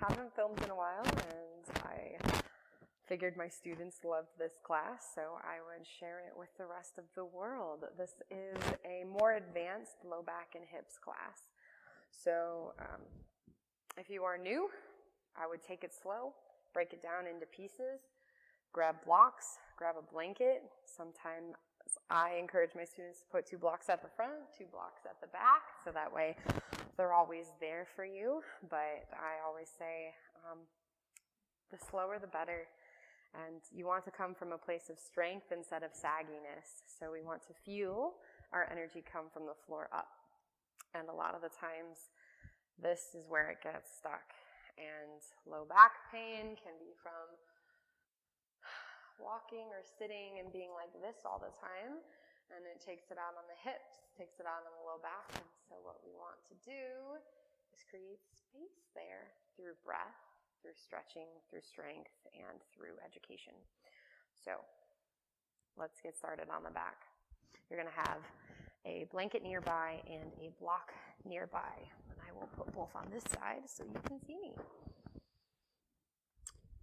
haven't filmed in a while, and I figured my students loved this class, so I would share it with the rest of the world. This is a more advanced low back and hips class. So if you are new, I would take it slow, break it down into pieces, grab blocks, grab a blanket. Sometimes I encourage my students to put 2 blocks at the front, 2 blocks at the back, so that way they're always there for you. But I always say the slower the better. And you want to come from a place of strength instead of sagginess. So we want to feel our energy come from the floor up. And a lot of the times, this is where it gets stuck. And low back pain can be from walking or sitting and being like this all the time. And it takes it out on the hips, takes it out on the low back. And so what we want to do is create space there through breath, through stretching, through strength, and through education. So let's get started on the back. You're going to have a blanket nearby and a block nearby. And I will put both on this side so you can see me.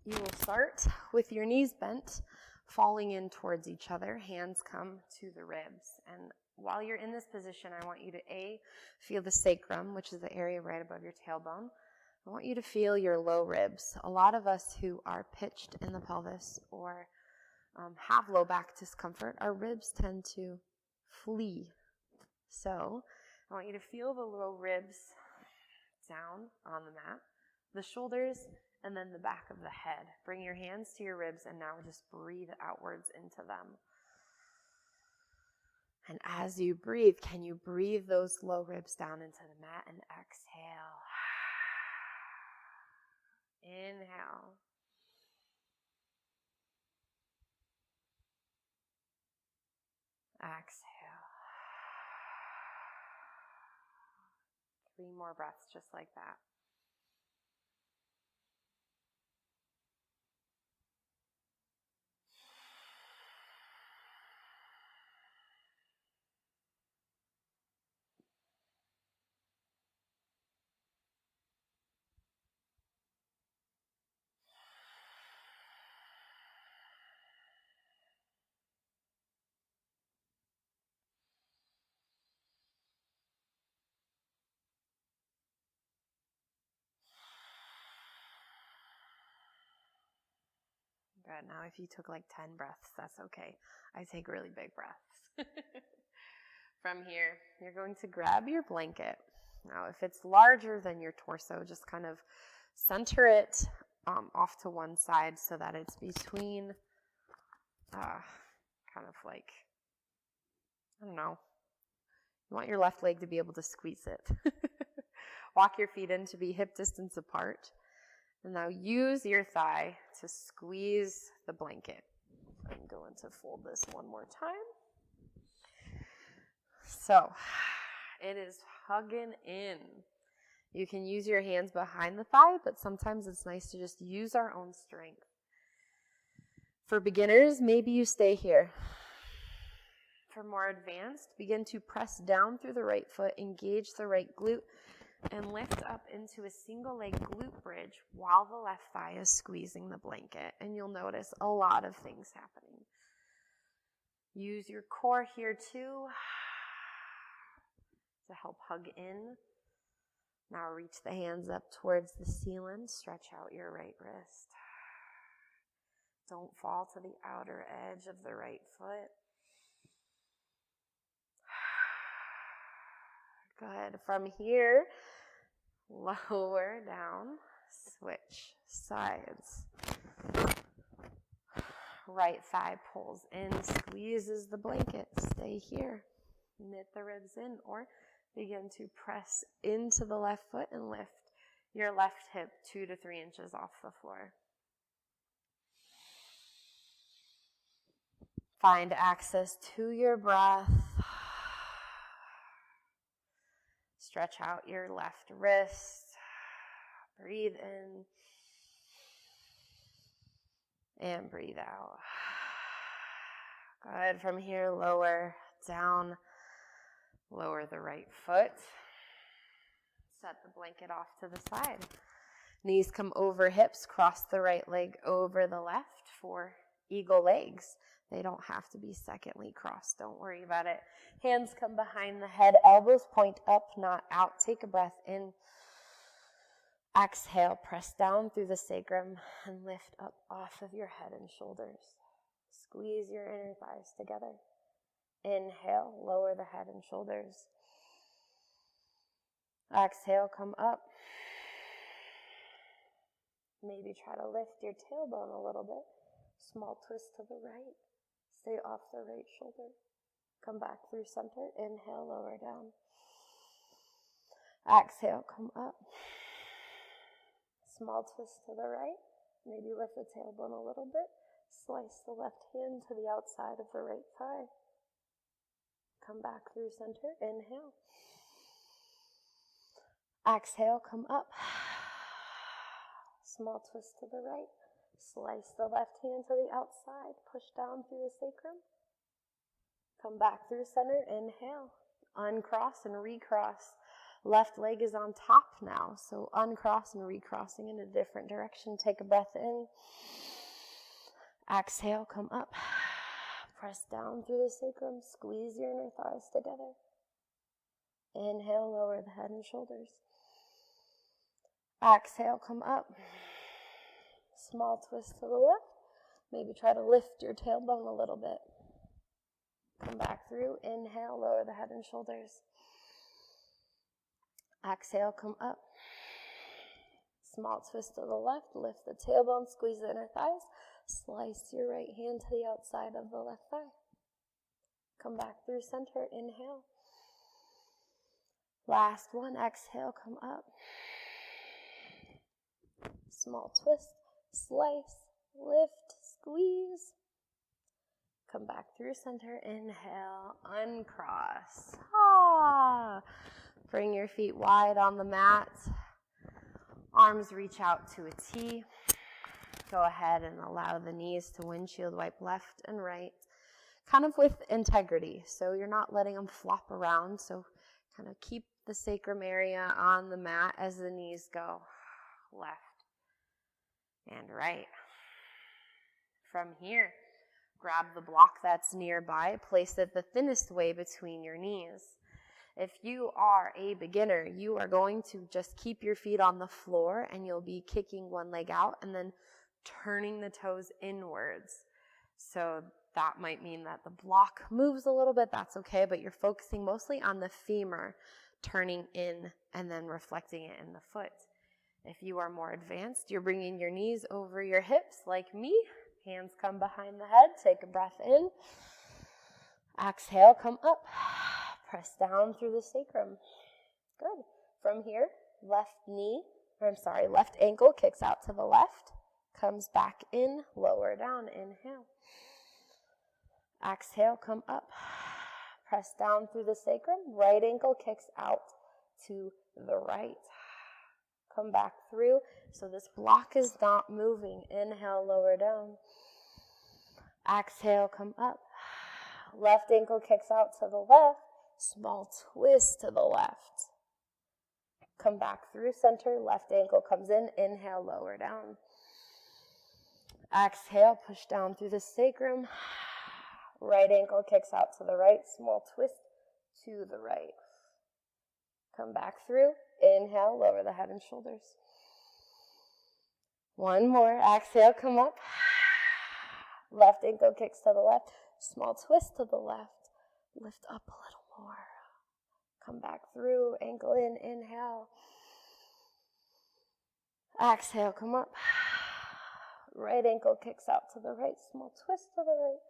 You will start with your knees bent, falling in towards each other. Hands come to the ribs. And while you're in this position, I want you to feel the sacrum, which is the area right above your tailbone. I want you to feel your low ribs. A lot of us who are pitched in the pelvis or have low back discomfort, our ribs tend to flee. So I want you to feel the low ribs down on the mat, the shoulders, and then the back of the head. Bring your hands to your ribs and now just breathe outwards into them. And as you breathe, can you breathe those low ribs down into the mat and exhale? Inhale. Exhale. 3 more breaths just like that. Good. Now if you took like 10 breaths, that's okay. I take really big breaths. From here, you're going to grab your blanket. Now if it's larger than your torso, just kind of center it off to one side so that it's between, kind of like, I don't know. You want your left leg to be able to squeeze it. Walk your feet in to be hip distance apart. And now use your thigh to squeeze the blanket. I'm going to fold this one more time. So it is hugging in. You can use your hands behind the thigh, but sometimes it's nice to just use our own strength. For beginners, maybe you stay here. For more advanced, begin to press down through the right foot, engage the right glute, and lift up into a single leg glute bridge while the left thigh is squeezing the blanket. And you'll notice a lot of things happening. Use your core here too to help hug in. Now reach the hands up towards the ceiling. Stretch out your right wrist. Don't fall to the outer edge of the right foot. Good. From here, lower down, switch sides. Right thigh pulls in, squeezes the blanket. Stay here. Knit the ribs in or begin to press into the left foot and lift your left hip 2 to 3 inches off the floor. Find access to your breath. Stretch out your left wrist. Breathe in. And breathe out. Good. From here, lower down. Lower the right foot. Set the blanket off to the side. Knees come over hips, cross the right leg over the left for eagle legs. They don't have to be secondly crossed. Don't worry about it. Hands come behind the head. Elbows point up, not out. Take a breath in. Exhale, press down through the sacrum and lift up off of your head and shoulders. Squeeze your inner thighs together. Inhale, lower the head and shoulders. Exhale, come up. Maybe try to lift your tailbone a little bit. Small twist to the right. Stay off the right shoulder. Come back through center. Inhale, lower down. Exhale, come up. Small twist to the right. Maybe lift the tailbone a little bit. Slice the left hand to the outside of the right thigh. Come back through center. Inhale. Exhale, come up. Small twist to the right. Slice the left hand to the outside. Push down through the sacrum. Come back through center. Inhale. Uncross and recross. Left leg is on top now. So uncross and recrossing in a different direction. Take a breath in. Exhale, come up. Press down through the sacrum. Squeeze your inner thighs together. Inhale, lower the head and shoulders. Exhale, come up. Small twist to the left. Maybe try to lift your tailbone a little bit. Come back through. Inhale, lower the head and shoulders. Exhale, come up. Small twist to the left. Lift the tailbone. Squeeze the inner thighs. Slice your right hand to the outside of the left thigh. Come back through center. Inhale. Last one. Exhale, come up. Small twist. Slice. Lift. Squeeze. Come back through center. Inhale. Uncross. Bring your feet wide on the mat. Arms reach out to a T. Go ahead and allow the knees to windshield wipe left and right, kind of with integrity. So you're not letting them flop around. So kind of keep the sacrum area on the mat as the knees go left and right. From here, grab the block that's nearby. Place it the thinnest way between your knees. If you are a beginner, you are going to just keep your feet on the floor and you'll be kicking one leg out and then turning the toes inwards. So that might mean that the block moves a little bit. That's okay, but you're focusing mostly on the femur, turning in and then reflecting it in the foot. If you are more advanced, you're bringing your knees over your hips like me. Hands come behind the head. Take a breath in. Exhale, come up. Press down through the sacrum. Good. From here, left ankle kicks out to the left. Comes back in, lower down, inhale. Exhale, come up. Press down through the sacrum. Right ankle kicks out to the right. Come back through. So this block is not moving. Inhale, lower down. Exhale, come up. Left ankle kicks out to the left. Small twist to the left. Come back through center. Left ankle comes in. Inhale, lower down. Exhale, push down through the sacrum. Right ankle kicks out to the right. Small twist to the right. Come back through. Inhale, lower the head and shoulders. One more. Exhale, come up. Left ankle kicks to the left. Small twist to the left. Lift up a little more. Come back through. Ankle in. Inhale. Exhale, come up. Right ankle kicks out to the right. Small twist to the right.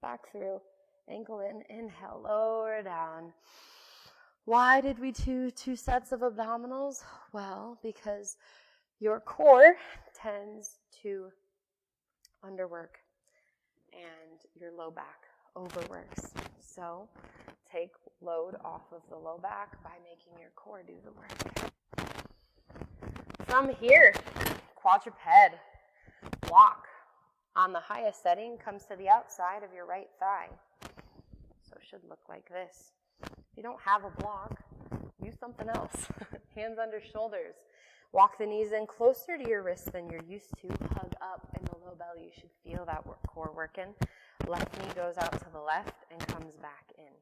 Back through. Ankle in. Inhale. Lower down. Why did we do 2 sets of abdominals? Well, because your core tends to underwork and your low back overworks. So take load off of the low back by making your core do the work. From here, quadruped walk. On the highest setting comes to the outside of your right thigh. So it should look like this. If you don't have a block, use something else. Hands under shoulders. Walk the knees in closer to your wrists than you're used to. Hug up in the low belly. You should feel that core working. Left knee goes out to the left and comes back in.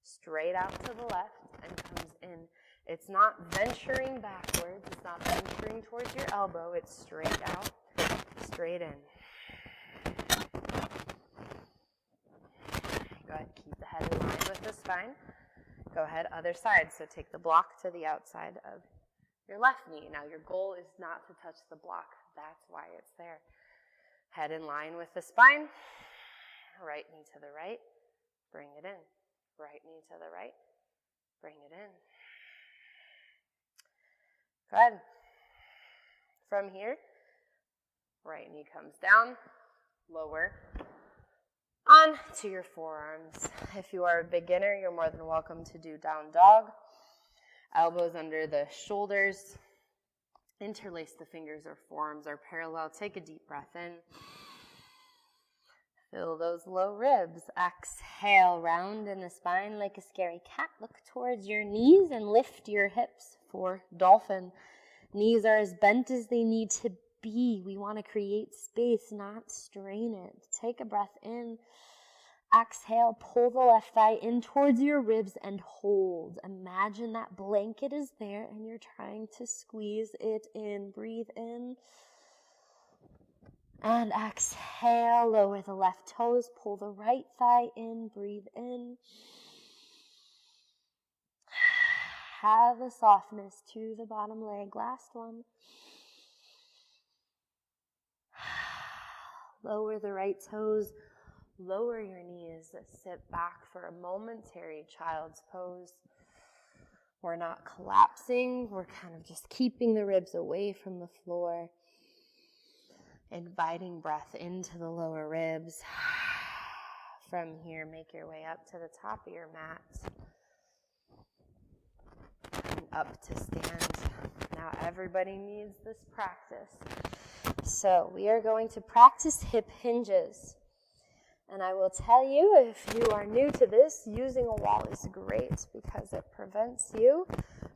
Straight out to the left and comes in. It's not venturing backwards. It's not venturing towards your elbow. It's straight out, straight in. Go ahead, keep the head in line with the spine. Go ahead, other side. So take the block to the outside of your left knee. Now your goal is not to touch the block. That's why it's there. Head in line with the spine. Right knee to the right. Bring it in. Right knee to the right. Bring it in. Good. From here, right knee comes down, lower on to your forearms. If you are a beginner, you're more than welcome to do down dog. Elbows under the shoulders. Interlace the fingers or forearms are parallel. Take a deep breath in. Fill those low ribs. Exhale, round in the spine like a scary cat. Look towards your knees and lift your hips for Dolphin. Knees are as bent as they need to be. We want to create space, not strain it. Take a breath in. Exhale, pull the left thigh in towards your ribs and hold. Imagine that blanket is there and you're trying to squeeze it in. Breathe in. And exhale, lower the left toes, pull the right thigh in, breathe in. Have a softness to the bottom leg. Last one. Lower the right toes, lower your knees, sit back for a momentary child's pose. We're not collapsing, we're kind of just keeping the ribs away from the floor. Inviting breath into the lower ribs. From here, make your way up to the top of your mat. And up to stand. Now everybody needs this practice. So we are going to practice hip hinges. And I will tell you, if you are new to this, using a wall is great because it prevents you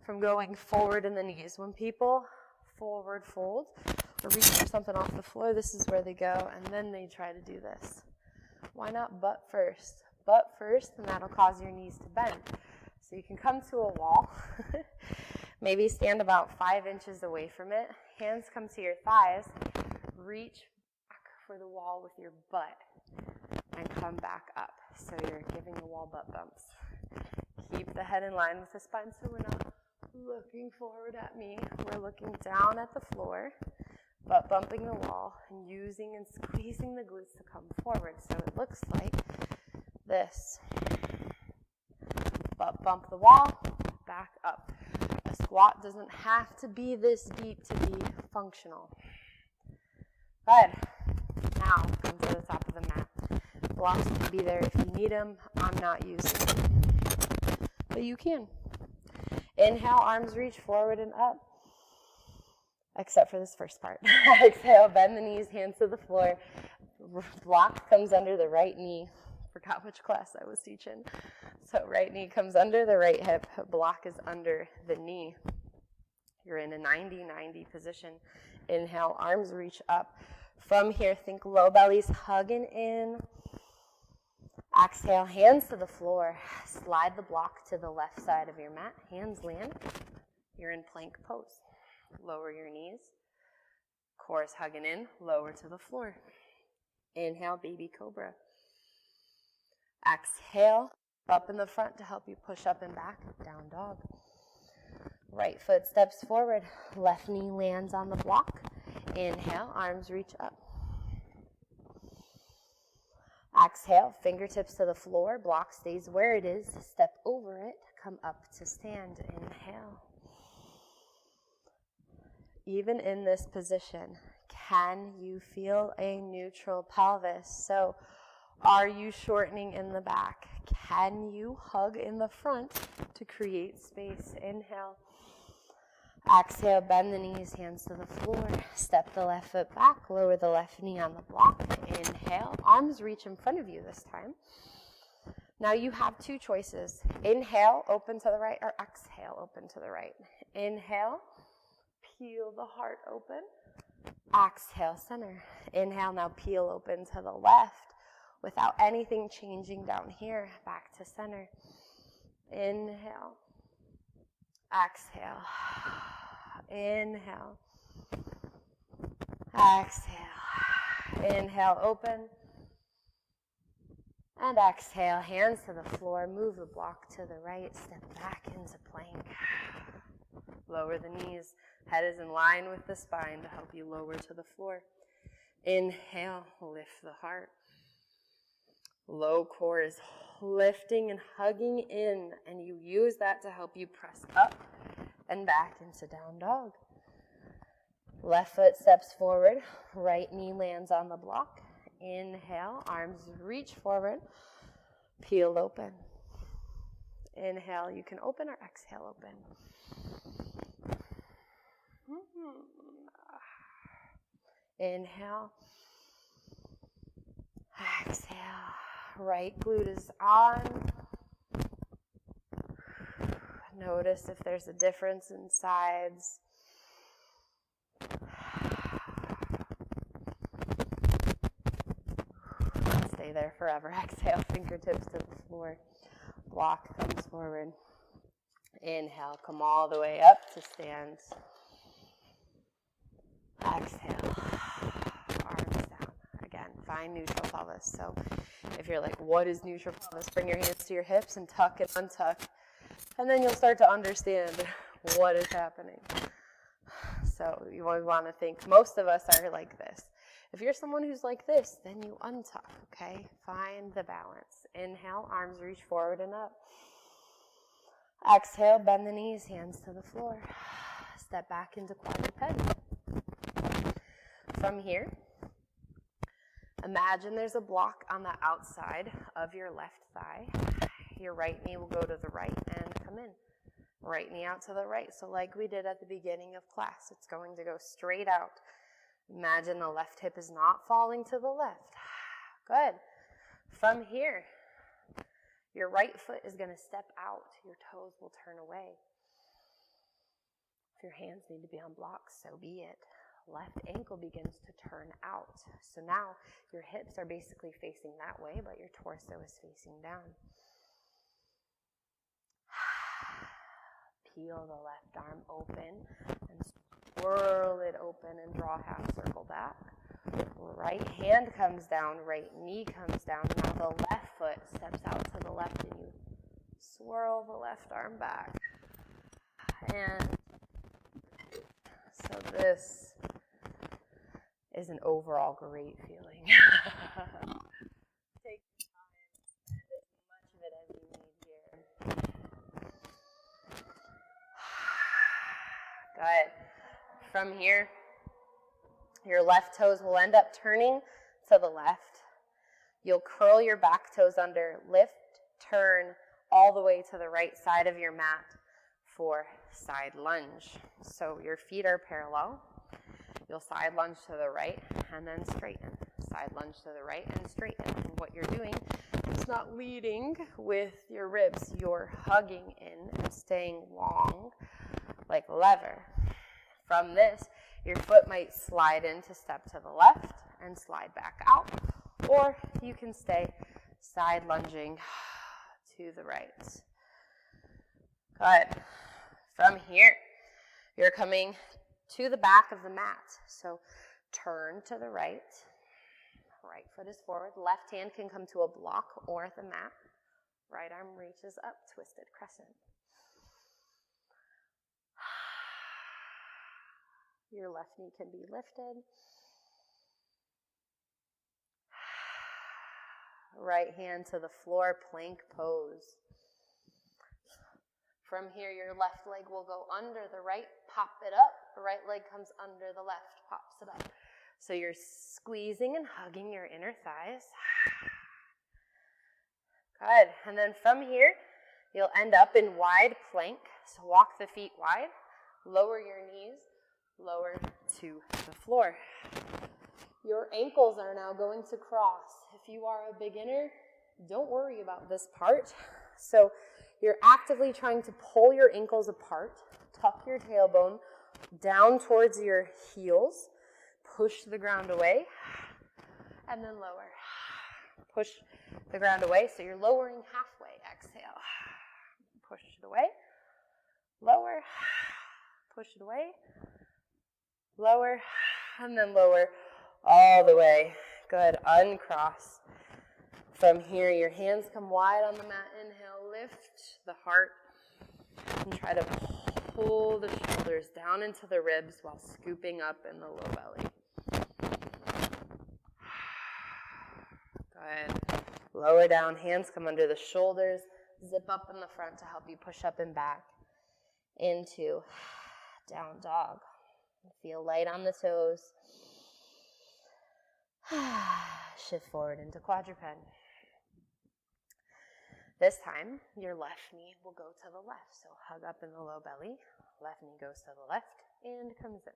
from going forward in the knees. When people forward fold or reach for something off the floor, this is where they go, and then they try to do this. Why not butt first? Butt first, and that'll cause your knees to bend. So you can come to a wall, maybe stand about 5 inches away from it, hands come to your thighs, reach back for the wall with your butt, and come back up. So you're giving the wall butt bumps. Keep the head in line with the spine so we're not looking forward at me. We're looking down at the floor, butt bumping the wall, and using and squeezing the glutes to come forward. So it looks like this. Butt bump the wall, back up. A squat doesn't have to be this deep to be functional. Good. Now come to the top of the mat. Blocks can be there if you need them. I'm not using them, but you can. Inhale, arms reach forward and up, except for this first part. Exhale, bend the knees, hands to the floor. Block comes under the right knee. Forgot which class I was teaching. So right knee comes under the right hip. Block is under the knee. You're in a 90-90 position. Inhale, arms reach up. From here, think low belly's hugging in. Exhale, hands to the floor. Slide the block to the left side of your mat. Hands land. You're in plank pose. Lower your knees. Core is hugging in. Lower to the floor. Inhale, baby cobra. Exhale, up in the front to help you push up and back. Down dog. Right foot steps forward. Left knee lands on the block. Inhale, arms reach up. Exhale, fingertips to the floor. Block stays where it is. Step over it. Come up to stand. Inhale. Even in this position, can you feel a neutral pelvis? So, are you shortening in the back? Can you hug in the front to create space? Inhale. Exhale, bend the knees, hands to the floor. Step the left foot back, lower the left knee on the block. Inhale, arms reach in front of you this time. Now you have two choices. Inhale, open to the right, or exhale, open to the right. Inhale, peel the heart open. Exhale, center. Inhale, now peel open to the left without anything changing down here. Back to center. Inhale. Exhale. Inhale. Exhale. Inhale, open. And exhale, hands to the floor. Move the block to the right. Step back into plank. Lower the knees. Head is in line with the spine to help you lower to the floor. Inhale, lift the heart. Low core is lifting and hugging in, and you use that to help you press up and back into down dog. Left foot steps forward, right knee lands on the block. Inhale, arms reach forward, peel open. Inhale, you can open, or exhale, open. Inhale. Exhale. Right glute is on. Notice if there's a difference in sides. Stay there forever. Exhale, fingertips to the floor. Block comes forward. Inhale, come all the way up to stand. Exhale, arms down. Again, find neutral pelvis. So if you're like, what is neutral pelvis? Bring your hands to your hips and tuck and untuck. And then you'll start to understand what is happening. So you always want to think, most of us are like this. If you're someone who's like this, then you untuck, okay? Find the balance. Inhale, arms reach forward and up. Exhale, bend the knees, hands to the floor. Step back into quadruped. From here, imagine there's a block on the outside of your left thigh. Your right knee will go to the right and come in. Right knee out to the right. So like we did at the beginning of class, it's going to go straight out. Imagine the left hip is not falling to the left. Good. From here, your right foot is going to step out. Your toes will turn away. If your hands need to be on blocks, so be it. Left ankle begins to turn out. So now your hips are basically facing that way, but your torso is facing down. Peel the left arm open and swirl it open and draw half circle back. Right hand comes down, right knee comes down. Now the left foot steps out to the left and you swirl the left arm back. And so this is an overall great feeling. Take your time and as much of it as you need here. Good. From here, your left toes will end up turning to the left. You'll curl your back toes under, lift, turn all the way to the right side of your mat for side lunge. So your feet are parallel. You'll side lunge to the right and then straighten. Side lunge to the right and straighten. And what you're doing is not leading with your ribs. You're hugging in and staying long like lever. From this, your foot might slide in to step to the left and slide back out. Or you can stay side lunging to the right. Good. From here, you're coming to the back of the mat. So turn to the right. Right foot is forward. Left hand can come to a block or the mat. Right arm reaches up, twisted crescent. Your left knee can be lifted. Right hand to the floor, plank pose. From here, your left leg will go under the right, pop it up. The right leg comes under the left, pops it up. So you're squeezing and hugging your inner thighs. Good. And then from here, you'll end up in wide plank. So walk the feet wide, lower your knees, lower to the floor. Your ankles are now going to cross. If you are a beginner, don't worry about this part. So you're actively trying to pull your ankles apart, tuck your tailbone down towards your heels, push the ground away, and then lower. Push the ground away, so you're lowering halfway. Exhale. Push it away. Lower. Push it away. Lower. And then lower all the way. Good. Uncross. From here, your hands come wide on the mat. Inhale, lift the heart. And try to pull the shoulders down into the ribs while scooping up in the low belly. Good. Lower down, hands come under the shoulders. Zip up in the front to help you push up and back into down dog. Feel light on the toes. Shift forward into quadruped. This time, your left knee will go to the left. So hug up in the low belly. Left knee goes to the left and comes in.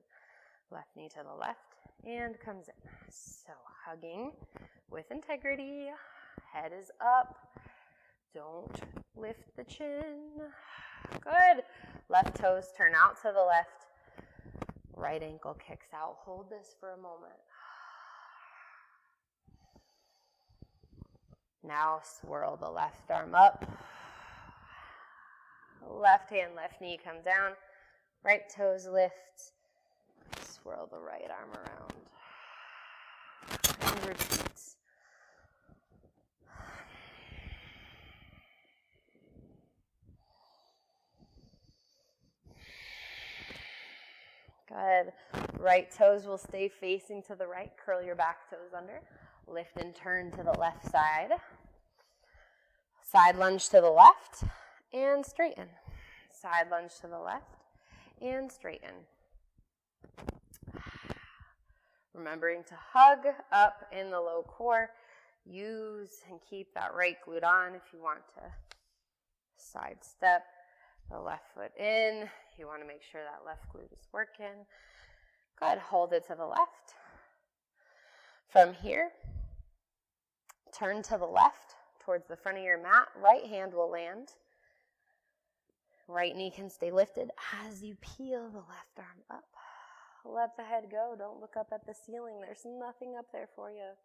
Left knee to the left and comes in. So hugging with integrity. Head is up. Don't lift the chin. Good. Left toes turn out to the left. Right ankle kicks out. Hold this for a moment. Now swirl the left arm up. Left hand, left knee come down. Right toes lift. Swirl the right arm around. And repeat. Good. Right toes will stay facing to the right. Curl your back toes under. Lift and turn to the left side. Side lunge to the left and straighten. Side lunge to the left and straighten. Remembering to hug up in the low core. Use and keep that right glute on if you want to sidestep the left foot in. You want to make sure that left glute is working. Good. Hold it to the left. From here, turn to the left towards the front of your mat. Right hand will land. Right knee can stay lifted as you peel the left arm up. Let the head go. Don't look up at the ceiling. There's nothing up there for you.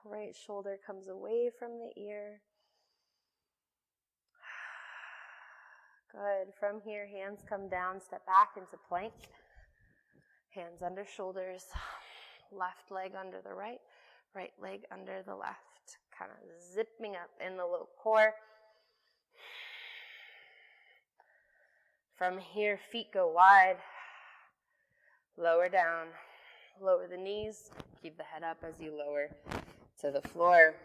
Right shoulder comes away from the ear. Good. From here, hands come down, step back into plank. Hands under shoulders. Left leg under the right. Right leg under the left. Kind of zipping up in the low core. From here, feet go wide. Lower down. Lower the knees. Keep the head up as you lower to the floor.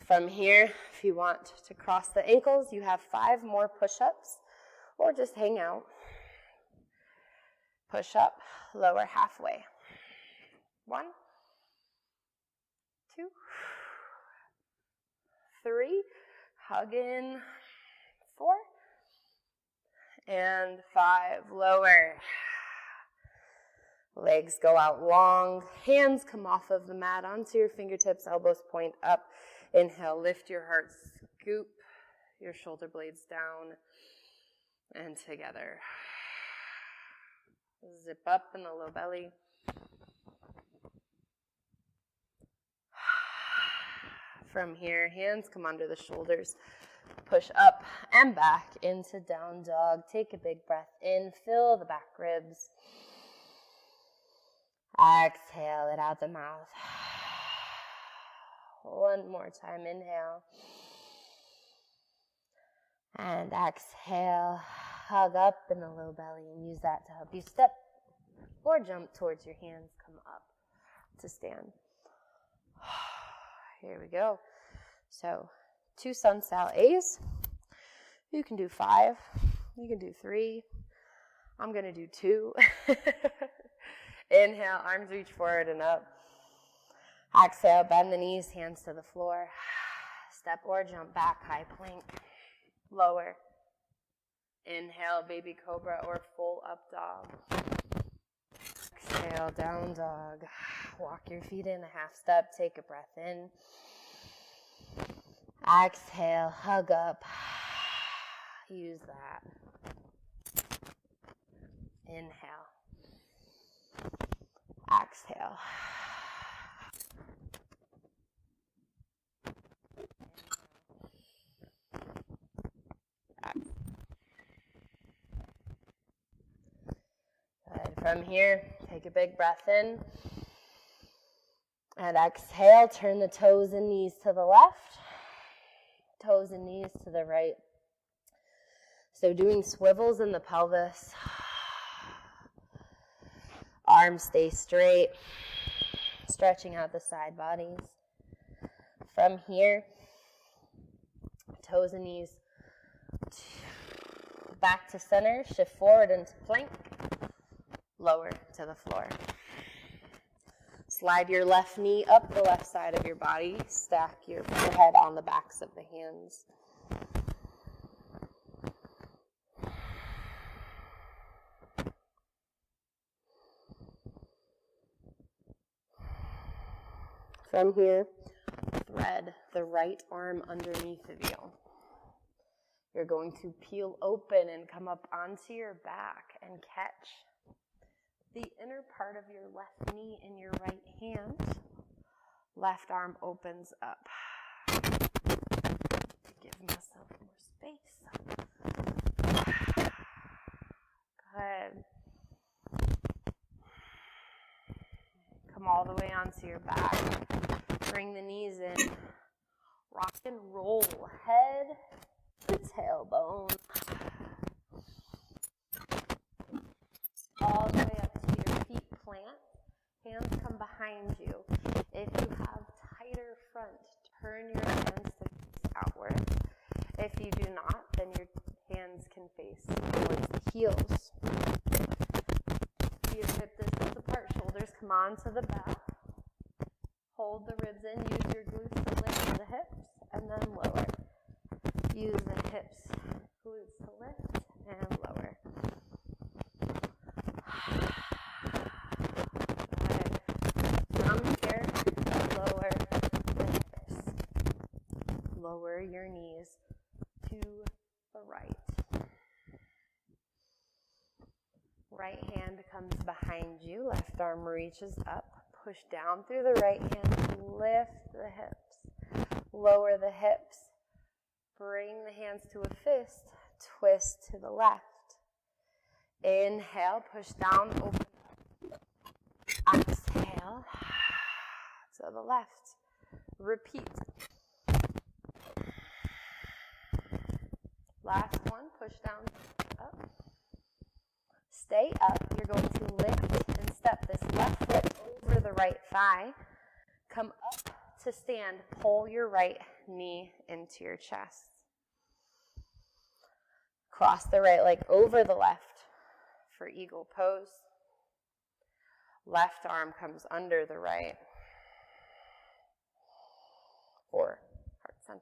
From here, if you want to cross the ankles, you have 5 more push-ups, or just hang out. Push up, lower halfway. 1, 2, 3, hug in, 4, and 5, lower. Legs go out long, hands come off of the mat onto your fingertips, elbows point up. Inhale, lift your heart, scoop your shoulder blades down and together. Zip up in the low belly. From here, hands come under the shoulders. Push up and back into down dog. Take a big breath in, fill the back ribs. Exhale it out the mouth. One more time, inhale. And exhale, hug up in the low belly and use that to help you step or jump towards your hands. Come up to stand. Here we go. So 2 sun style A's. You can do 5. You can do 3. I'm going to do 2. Inhale, arms reach forward and up. Exhale, bend the knees, hands to the floor. Step or jump back, high plank. Lower. Inhale, baby cobra or full up dog. Exhale, down dog. Walk your feet in a half step. Take a breath in. Exhale, hug up. Use that. Inhale. Exhale. Good. From here, take a big breath in. And exhale, turn the toes and knees to the left. Toes and knees to the right. So doing swivels in the pelvis. Arms stay straight. Stretching out the side bodies. From here, toes and knees back to center. Shift forward into plank. Lower to the floor. Slide your left knee up the left side of your body. Stack your forehead on the backs of the hands. From here, thread the right arm underneath of you. You're going to peel open and come up onto your back and catch the inner part of your left knee in your right hand. Left arm opens up. Give myself more space. Good. Come all the way onto your back. Bring the knees in. Rock and roll. Head to tailbone. All the way up to your feet plant. Hands come behind you. If you have tighter front, turn your hands to face outward. If you do not, then your hands can face towards the heels. Your hip distance apart, shoulders come onto the back. Hold the ribs in, use your glutes to lift the hips, and then lower. Use the hips, glutes to lift, and lower. From here, lower the hips. Lower your knees to the right. Right hand comes behind you. Left arm reaches up. Push down through the right hand. Lift the hips. Lower the hips. Bring the hands to a fist. Twist to the left. Inhale. Push down. Open. Exhale. To the left. Repeat. Last one. Push down. Up. Stay up. You're going to lift and step this left foot over the right thigh. Come up to stand. Pull your right knee into your chest. Cross the right leg over the left for eagle pose. Left arm comes under the right for heart center.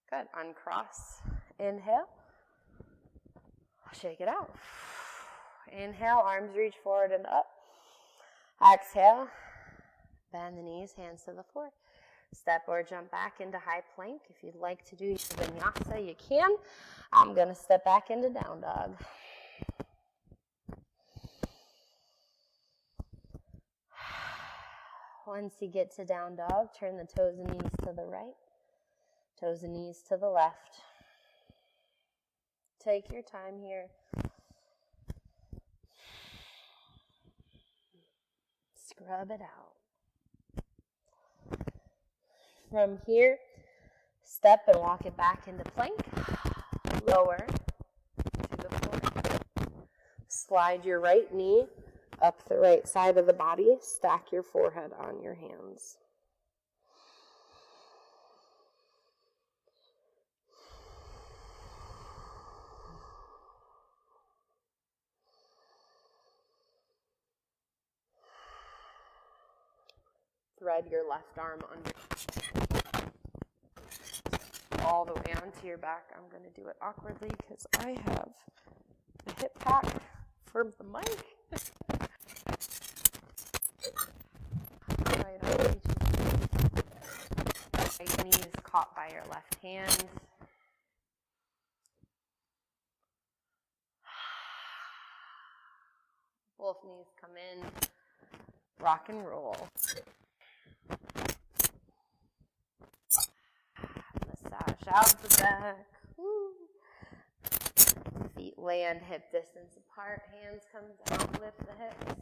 Good. Uncross. Inhale. Shake it out. Inhale, arms reach forward and up. Exhale, bend the knees, hands to the floor. Step or jump back into high plank. If you'd like to do your vinyasa, you can. I'm going to step back into down dog. Once you get to down dog, turn the toes and knees to the right. Toes and knees to the left. Take your time here. Scrub it out. From here, step and walk it back into plank. Lower to the floor. Slide your right knee up the right side of the body. Stack your forehead on your hands. Thread your left arm under all the way onto your back. I'm going to do it awkwardly because I have a hip pack for the mic. right knee is caught by your left hand. Both knees come in. Rock and roll. Massage out the back. Woo. Feet land hip distance apart. Hands come down. Lift the hips.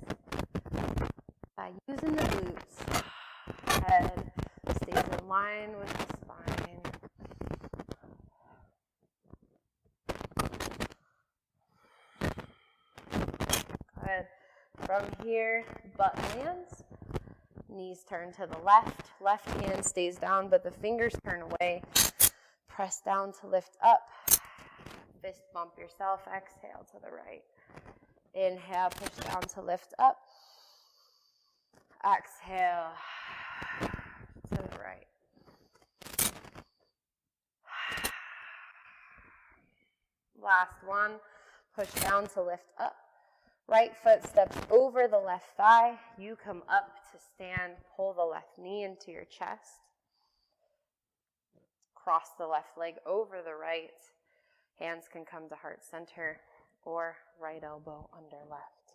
By using the glutes, head stays in line with the spine. Good. From here, butt lands. Knees turn to the left. Left hand stays down, but the fingers turn away. Press down to lift up. Fist bump yourself. Exhale to the right. Inhale, push down to lift up. Exhale to the right. Last one. Push down to lift up. Right foot steps over the left thigh. You come up to stand. Pull the left knee into your chest. Cross the left leg over the right. Hands can come to heart center or right elbow under left.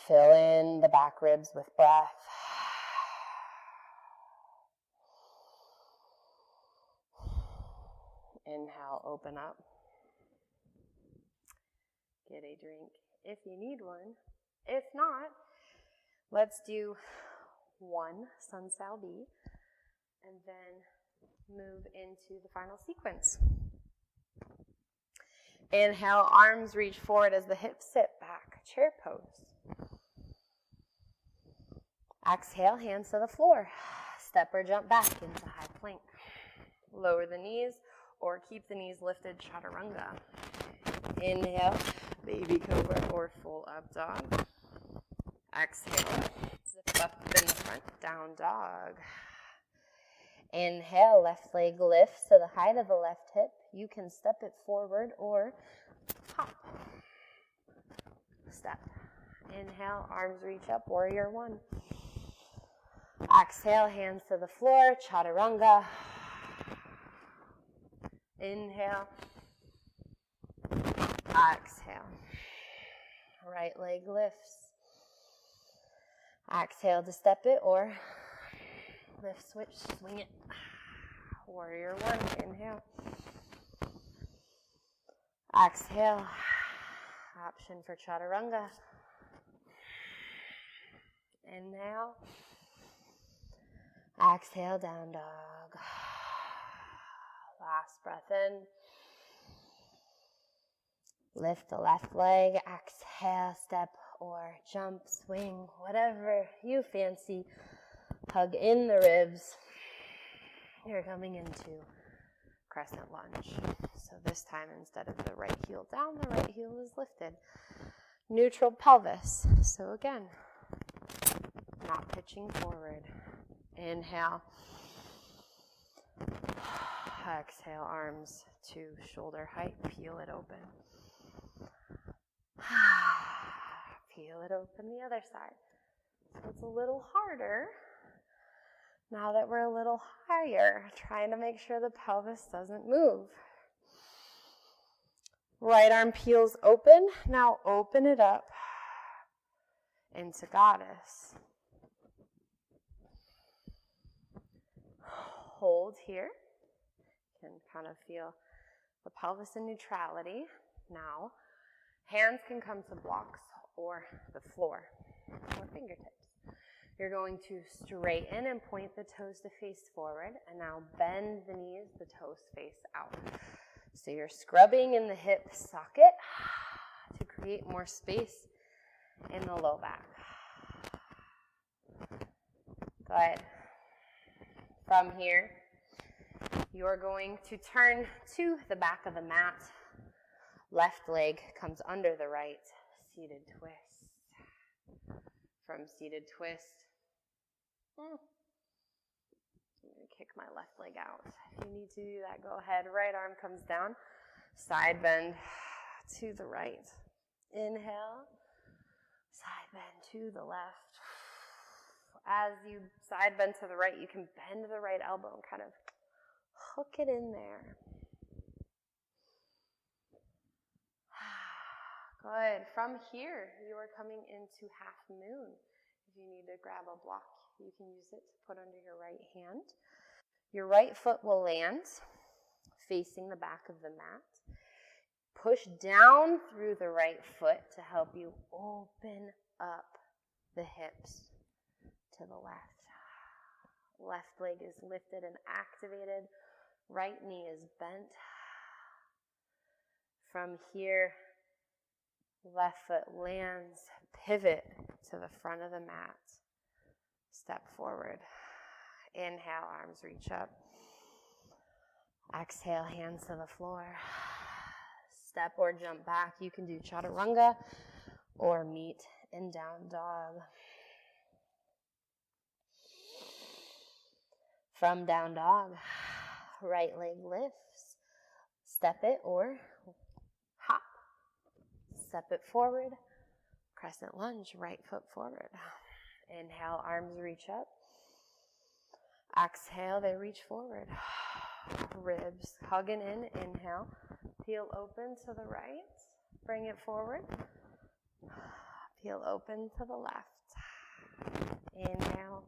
Fill in the back ribs with breath. Inhale, open up. Get a drink if you need one. If not, let's do one Sun Sal B and then move into the final sequence. Inhale, arms reach forward as the hips sit back, chair pose. Exhale, hands to the floor. Step or jump back into high plank. Lower the knees or keep the knees lifted, chaturanga. Inhale, baby cobra or full up dog. Exhale, zip up in the front, down dog. Inhale, left leg lifts to the height of the left hip. You can step it forward or hop. Step. Inhale, arms reach up, warrior one. Exhale, hands to the floor, chaturanga. Inhale. Exhale. Right leg lifts. Exhale to step it or lift, switch, swing it. Warrior one. Inhale. Exhale. Option for chaturanga. Inhale. Exhale, down dog. Last breath in. Lift the left leg. Exhale, step or jump, swing, whatever you fancy. Hug in the ribs. You're coming into Crescent Lunge. So this time, instead of the right heel down, the right heel is lifted. Neutral pelvis. So again, not pitching forward. Inhale. Exhale, arms to shoulder height. Peel it open. Peel it open the other side. So it's a little harder now that we're a little higher, trying to make sure the pelvis doesn't move. Right arm peels open. Now open it up into goddess. Hold here. You can kind of feel the pelvis in neutrality. Now, hands can come to blocks or the floor or fingertips. You're going to straighten and point the toes to face forward, and now bend the knees, the toes face out. So you're scrubbing in the hip socket to create more space in the low back. Good. From here, you're going to turn to the back of the mat. Left leg comes under the right. Seated twist. From seated twist, I'm going to kick my left leg out. If you need to do that, go ahead. Right arm comes down. Side bend to the right. Inhale. Side bend to the left. as you side bend to the right, you can bend the right elbow and kind of hook it in there. Good. From here, you are coming into half moon. If you need to grab a block, you can use it to put under your right hand. Your right foot will land facing the back of the mat. Push down through the right foot to help you open up the hips to the left. Left leg is lifted and activated. Right knee is bent. From here, left foot lands, pivot to the front of the mat. Step forward. Inhale, arms reach up. Exhale, hands to the floor. Step or jump back. You can do chaturanga or meet in down dog. From down dog, right leg lifts. Step it or hop. Step it forward. Crescent lunge, right foot forward. Inhale, arms reach up. Exhale, they reach forward. Ribs hugging in. Inhale. Peel open to the right. Bring it forward. Peel open to the left. Inhale.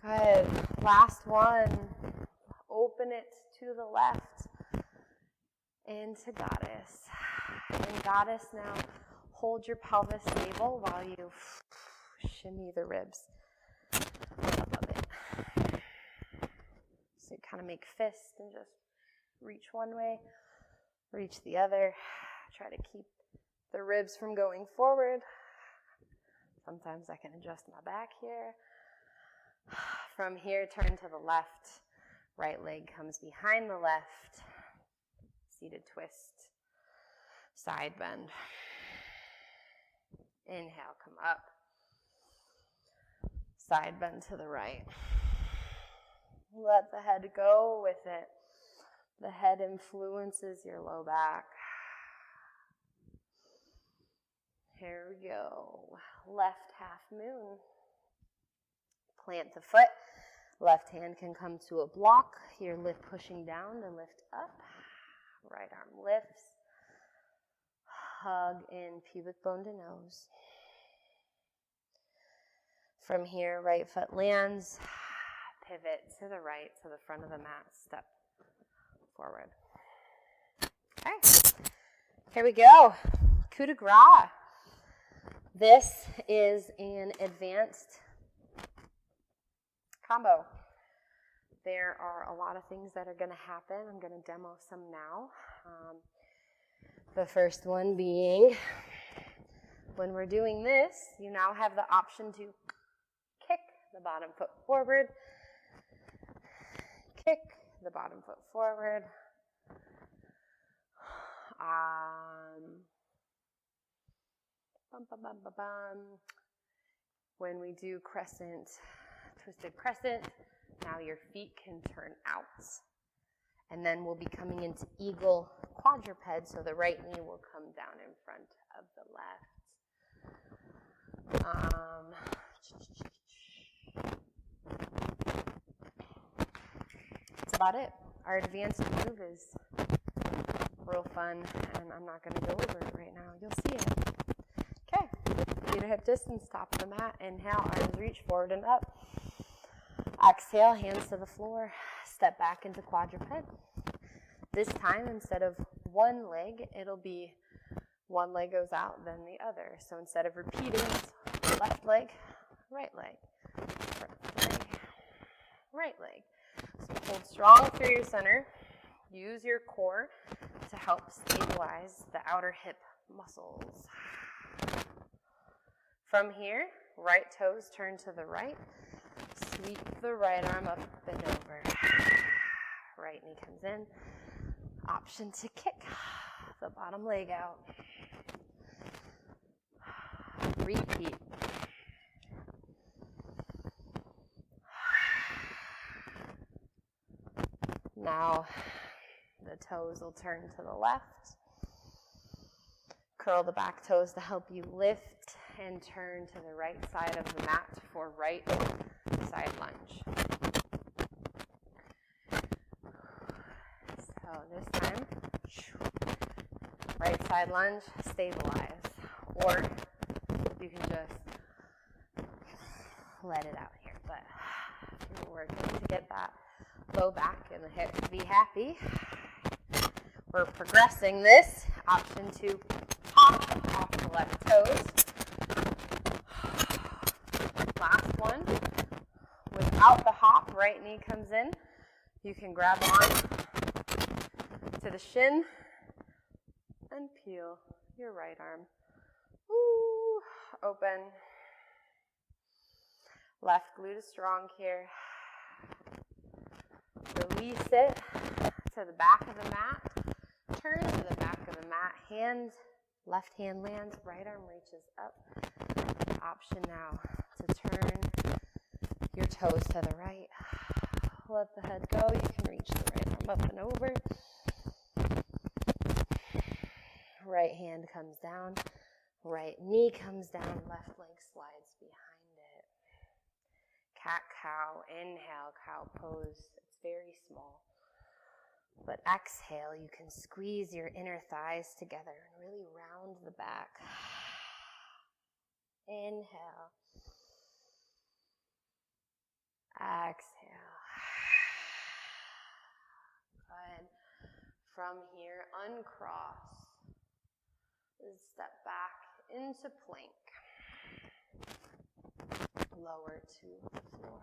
Good. Last one. Open it to the left. Into goddess. In goddess now, hold your pelvis stable while you shimmy the ribs above it. So you kind of make fists and just reach one way, reach the other. Try to keep the ribs from going forward. Sometimes I can adjust my back here. From here, turn to the left. Right leg comes behind the left. Seated twist. Side bend. Inhale, come up. Side bend to the right. Let the head go with it. The head influences your low back. Here we go. Left half moon. Plant the foot. Left hand can come to a block. Your lift pushing down and lift up. Right arm lifts. Hug in pubic bone to nose. From here, right foot lands. Pivot to the right, to the front of the mat. Step forward. Okay. Here we go. Coup de grace. This is an advanced combo. There are a lot of things that are going to happen. I'm going to demo some now. The first one being, when we're doing this, you now have the option to kick the bottom foot forward, kick the bottom foot forward. When we do crescent, twisted crescent, now your feet can turn out. And then we'll be coming into eagle quadruped, so the right knee will come down in front of the left. That's about it. Our advanced move is real fun, and I'm not going to go over it right now. You'll see it. Okay. Feet to hip distance, top of the mat. Inhale, arms reach forward and up. Exhale, hands to the floor. Step back into quadruped. This time, instead of one leg, it'll be one leg goes out, then the other. So instead of repeating, left leg, right leg, right leg. So hold strong through your center. Use your core to help stabilize the outer hip muscles. From here, right toes turn to the right. Sweep the right arm up and over. Right knee comes in. Option to kick the bottom leg out. Repeat. Now the toes will turn to the left. Curl the back toes to help you lift and turn to the right side of the mat for right side lunge. So this time, right side lunge, stabilize. Or you can just let it out here. But if you're working to get that low back and the hips to be happy, we're progressing this. Option 2, hop off the left toes. Last one. Without the hop, right knee comes in. You can grab on to the shin and peel your right arm. Ooh, open. Left glute is strong here. Release it to the back of the mat. Turn to the back of the mat. Left hand lands, right arm reaches up. Option now to turn your toes to the right. Let the head go. You can reach the right arm up and over. Right hand comes down. Right knee comes down. Left leg slides behind it. Cat-cow. Inhale, cow pose. It's very small. But exhale, you can squeeze your inner thighs together and really round the back. Inhale. Exhale. Good. From here, uncross. Step back into plank. Lower to the floor.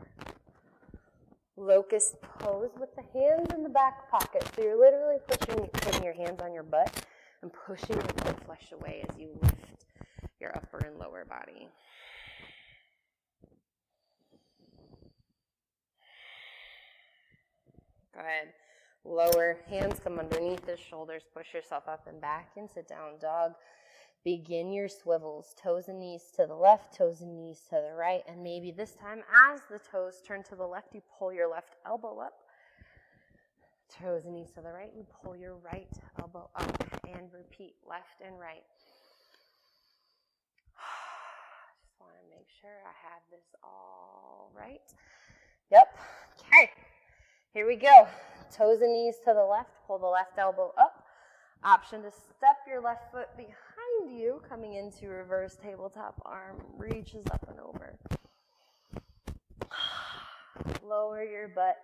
Locust pose with the hands in the back pocket. So you're literally putting your hands on your butt and pushing your foot flesh away as you lift your upper and lower body. Good. Lower hands come underneath the shoulders. Push yourself up and back into down dog. Begin your swivels, toes and knees to the left, toes and knees to the right, and maybe this time as the toes turn to the left, you pull your left elbow up. Toes and knees to the right, you pull your right elbow up, and repeat left and right. Just want to make sure I have this all right. Yep. Okay. Here we go. Toes and knees to the left, pull the left elbow up. Option to step your left foot behind you, coming into reverse tabletop, arm reaches up and over. Lower your butt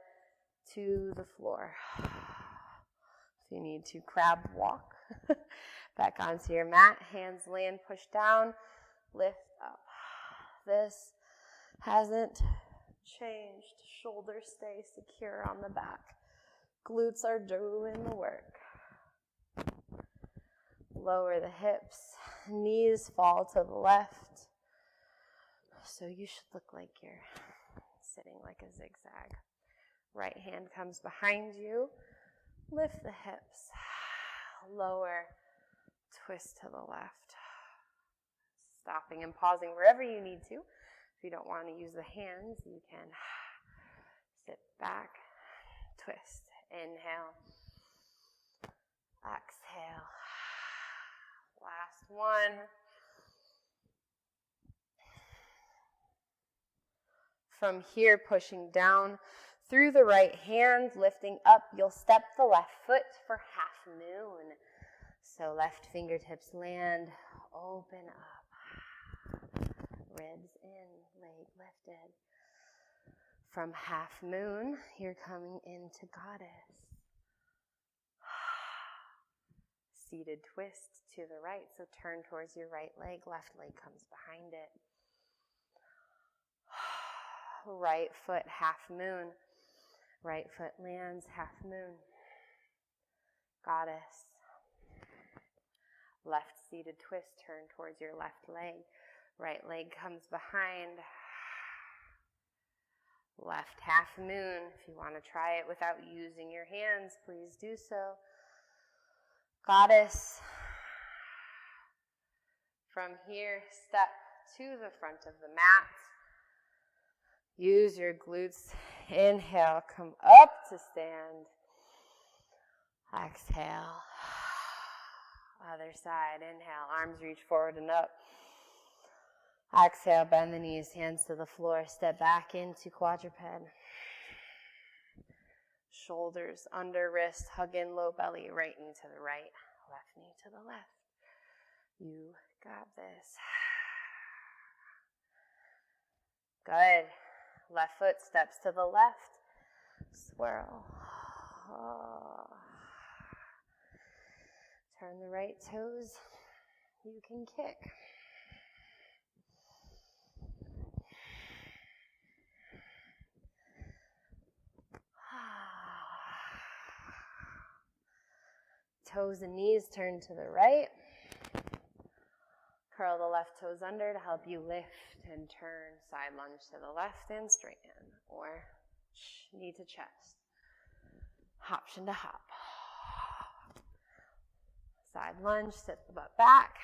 to the floor. If you need to, crab walk back onto your mat. Hands land, push down, lift up. This hasn't changed. Shoulders stay secure on the back. Glutes are doing the work. Lower the hips, knees fall to the left. So you should look like you're sitting like a zigzag. Right hand comes behind you. Lift the hips. Lower, twist to the left. Stopping and pausing wherever you need to. If you don't want to use the hands, you can sit back, twist. Inhale. Exhale. Last one. From here, pushing down through the right hand, lifting up, you'll step the left foot for half moon. So left fingertips land, open up, ribs in, leg lifted. From half moon, you're coming into goddess. Seated twist to the right, so turn towards your right leg, left leg comes behind it. Right foot, half moon. Right foot lands, half moon. Goddess. Left seated twist, turn towards your left leg. Right leg comes behind. Left half moon. If you want to try it without using your hands, please do so. Goddess. From here, step to the front of the mat. Use your glutes. Inhale, come up to stand. Exhale. Other side. Inhale, arms reach forward and up. Exhale, bend the knees, hands to the floor. Step back into quadruped. Shoulders under wrist, hug in, low belly, right knee to the right, left knee to the left. You got this. Good. Left foot steps to the left. Swirl. Turn the right toes. You can kick. Toes and knees turn to the right. Curl the left toes under to help you lift and turn. Side lunge to the left and straighten. Or knee to chest. Option to hop. Side lunge, sit the butt back.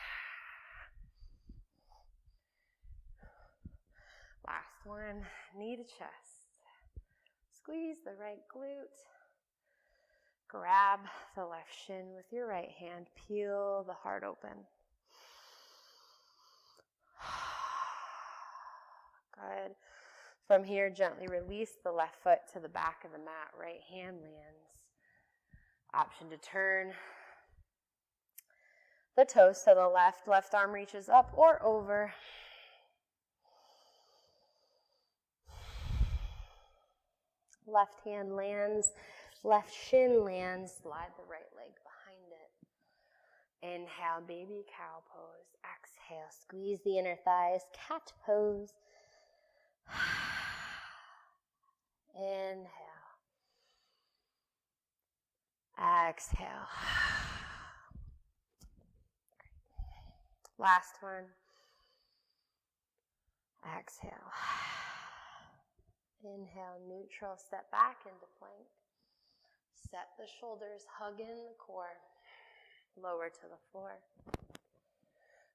Last one, knee to chest. Squeeze the right glute. Grab the left shin with your right hand. Peel the heart open. Good. From here, gently release the left foot to the back of the mat. Right hand lands. Option to turn the toes to the left. Left arm reaches up or over. Left hand lands. Left shin lands. Slide the right leg behind it. Inhale, baby cow pose. Exhale, squeeze the inner thighs. Cat pose. Inhale. Exhale. Last one. Exhale. Inhale, neutral, step back into plank. Set the shoulders, hug in the core. Lower to the floor.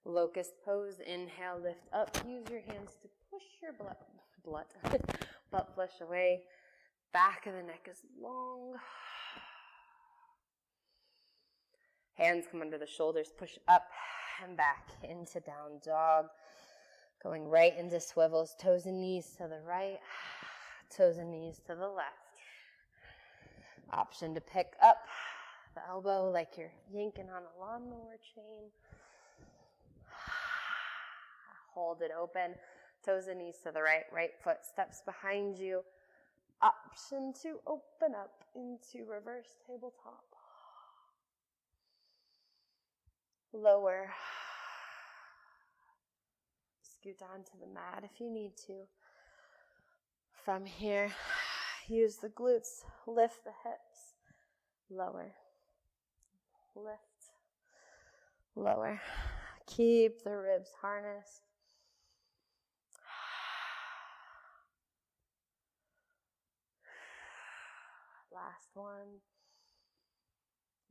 Locust pose, inhale, lift up. Use your hands to push your butt flush away. Back of the neck is long. Hands come under the shoulders, push up and back into down dog. Going right into swivels, toes and knees to the right, toes and knees to the left. Option to pick up the elbow like you're yanking on a lawnmower chain. Hold it open, toes and knees to the right, right foot steps behind you. Option to open up into reverse tabletop. Lower. Scoot onto the mat if you need to. From here, use the glutes, lift the hips. Lower. Lift. Lower. Keep the ribs harnessed. Last one.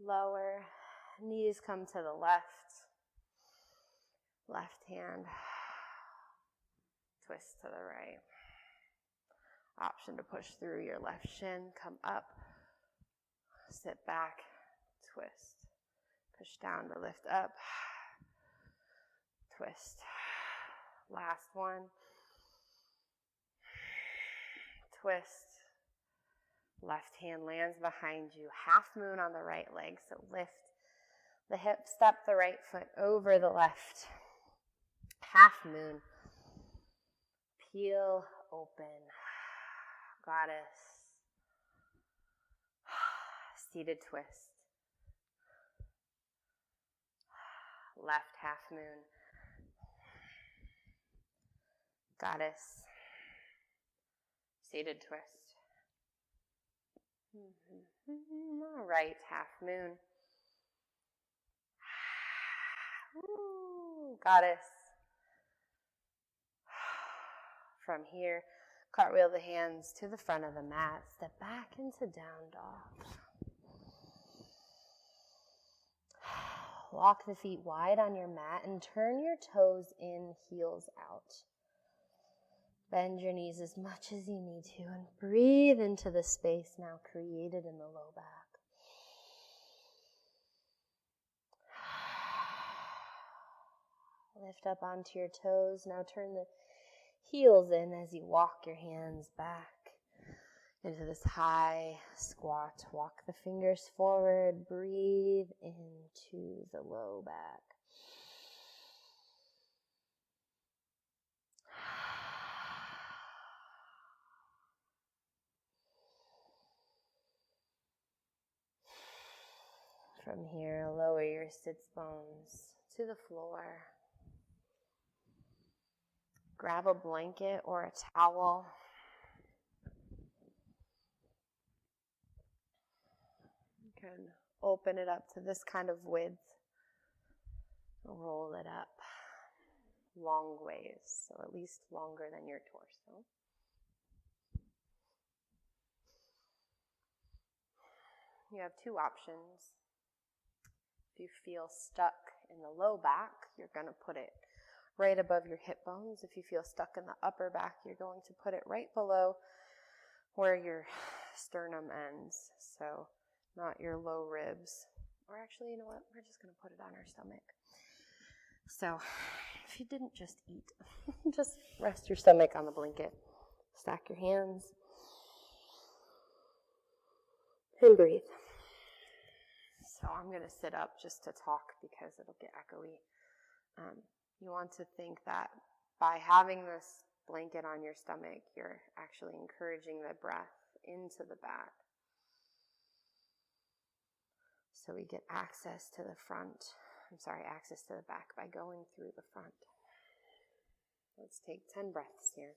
Lower. Knees come to the left. Left hand. Twist to the right. Option to push through your left shin. Come up. Sit back. Twist. Push down to lift up. Twist. Last one. Twist. Left hand lands behind you. Half moon on the right leg. So lift the hip. Step the right foot over the left. Half moon. Peel open. Goddess. Seated twist. Left half moon. Goddess. Seated twist. Right half moon. Ooh, goddess. From here, cartwheel the hands to the front of the mat. Step back into down dog. Walk the feet wide on your mat and turn your toes in, heels out. Bend your knees as much as you need to and breathe into the space now created in the low back. Lift up onto your toes. Now turn the heels in as you walk your hands back into this high squat. Walk the fingers forward. Breathe into the low back. From here, lower your sits bones to the floor. Grab a blanket or a towel. You can open it up to this kind of width. Roll it up long ways, so at least longer than your torso. You have two options. If you feel stuck in the low back, you're going to put it right above your hip bones. If you feel stuck in the upper back, you're going to put it right below where your sternum ends. So not your low ribs. Or actually, you know what? We're just going to put it on our stomach. So if you didn't just eat, just rest your stomach on the blanket. Stack your hands. And breathe. So I'm going to sit up just to talk because it'll get echoey. You want to think that by having this blanket on your stomach, you're actually encouraging the breath into the back. So we get access to the back by going through the front. Let's take 10 breaths here.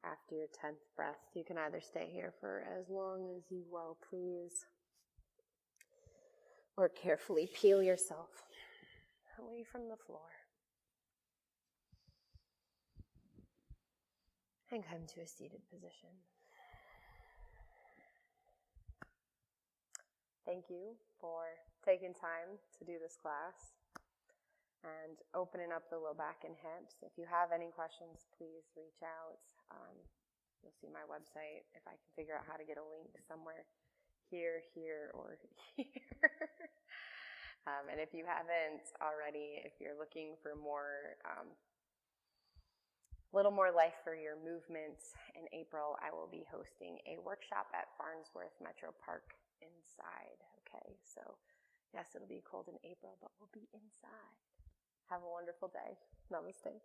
After your 10th breath, you can either stay here for as long as you well please, or carefully peel yourself away from the floor and come to a seated position. Thank you for taking time to do this class and opening up the low back and hips. If you have any questions, please reach out. You'll see my website if I can figure out how to get a link somewhere here, or here. And if you haven't already, if you're looking for more, little more life for your movements, in April I will be hosting a workshop at Farnsworth Metro Park inside. Okay, so yes, it'll be cold in April, but we'll be inside. Have a wonderful day. Namaste.